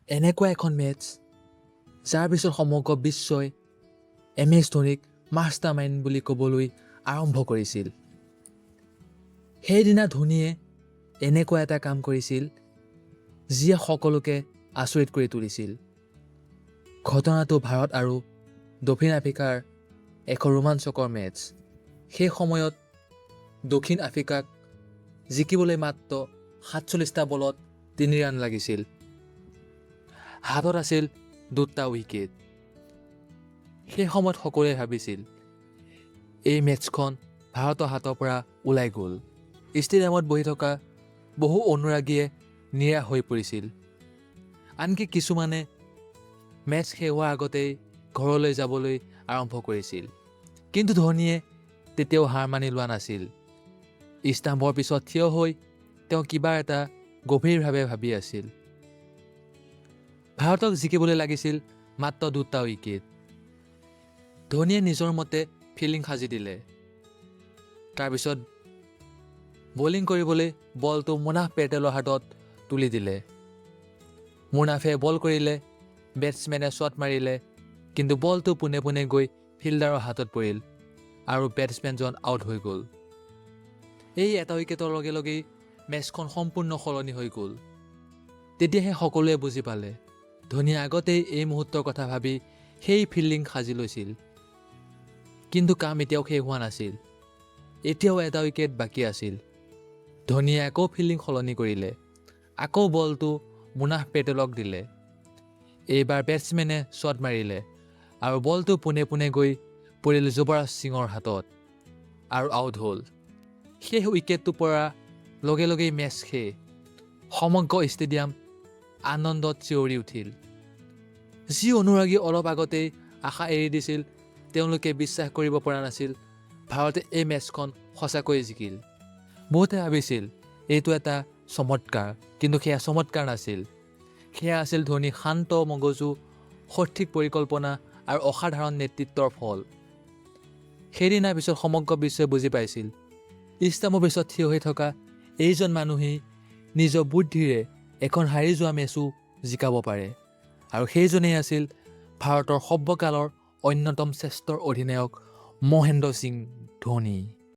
এনেকুৱা এখন মেটছ যাৰ পিছত সমগ্ৰ বিশ্বই MS ধোনীক মাষ্টাৰ মাইণ্ড বুলি ক'বলৈ আৰম্ভ কৰিছিল। সেইদিনা ধোনীয়ে এনেকুৱা এটা কাম কৰিছিল যিয়ে সকলোকে আচৰিত কৰি তুলিছিল। ঘটনাটো ভাৰত আৰু দক্ষিণ আফ্ৰিকাৰ এক ৰোমাঞ্চকৰ মেটছ। সেই সময়ত দক্ষিণ আফ্ৰিকাক জিকিবলৈ মাত্ৰ 47টা বলত 3 ৰান লাগিছিল। হাতত আছিল 2টা উইকেট। সেই সময়ত সকলোৱে ভাবিছিল এই মেটছখন ভাৰতৰ হাতৰ পৰা ওলাই গ'ল। ষ্টেডিয়ামত বহি থকা বহু অনুৰাগীয়ে নিৰাশ হৈ পৰিছিল। আনকি কিছুমানে মেটছ শেষ হোৱাৰ আগতেই ঘৰলৈ যাবলৈ আৰম্ভ কৰিছিল। কিন্তু ধোনীয়ে তেতিয়াও হাৰ মানি লোৱা নাছিল। ষ্টাম্পৰ পিছত থিয় হৈ তেওঁ কিবা এটা গভীৰভাৱে ভাবি আছিল। ভাৰতক জিকিবলৈ লাগিছিল মাত্ৰ 2টা উইকেট। ধোনীয়ে নিজৰ মতে ফিল্ডিং সাজি দিলে। তাৰপিছত বলিং কৰিবলৈ বলটো মুনাফ পেটেলৰ হাতত তুলি দিলে। মুনাফে বল কৰিলে, বেটছমেনে শ্বট মাৰিলে, কিন্তু বলটো পোনে পোনে গৈ ফিল্ডাৰৰ হাতত পৰিল আৰু বেটছমেনজন আউট হৈ গ'ল। এই এটা উইকেটৰ লগে লগেই মেটছখন সম্পূৰ্ণ সলনি হৈ গ'ল। তেতিয়াহে সকলোৱে বুজি পালে ধোনীয়ে আগতেই এই মুহূৰ্তৰ কথা ভাবি সেই ফিল্ডিং সাজি লৈছিল। কিন্তু কাম এতিয়াও শেষ হোৱা নাছিল। এতিয়াও এটা উইকেট বাকী আছিল। ধোনীয়ে আকৌ ফিল্ডিং সলনি কৰিলে। আকৌ বলটো মুনাফ পেটেলক দিলে। এইবাৰ বেটছমেনে শ্বট মাৰিলে আৰু বলটো পোনে পোনে গৈ পৰিল যুৱৰাজ সিঙৰ হাতত আৰু আউট হ'ল। সেই উইকেটটো পৰাৰ লগে লগেই মেটছ শেষ। সমগ্ৰ ষ্টেডিয়াম আনন্দত চিঞৰি উঠিল। যি অনুৰাগী অলপ আগতেই আশা এৰি দিছিল তেওঁলোকে বিশ্বাস কৰিব পৰা নাছিল ভাৰতে এই মেটছখন সঁচাকৈয়ে জিকিল। বহুতে ভাবিছিল এইটো এটা চমৎকাৰ, কিন্তু সেয়া চমৎকাৰ নাছিল। সেয়া আছিল ধোনীৰ শান্ত মগজু, সঠিক পৰিকল্পনা আৰু অসাধাৰণ নেতৃত্বৰ ফল। সেইদিনাৰ পিছত সমগ্ৰ বিশ্বই বুজি পাইছিল ষ্টাম্পৰ পিছত থিয় হৈ থকা এইজন মানুহেই নিজৰ বুদ্ধিৰে এখন হাৰি যোৱা মেচো জিকাব পাৰে। আৰু সেইজনেই আছিল ভাৰতৰ সৰ্বকালৰ অন্যতম শ্ৰেষ্ঠ অধিনায়ক মহেন্দ্ৰ সিং ধোনী।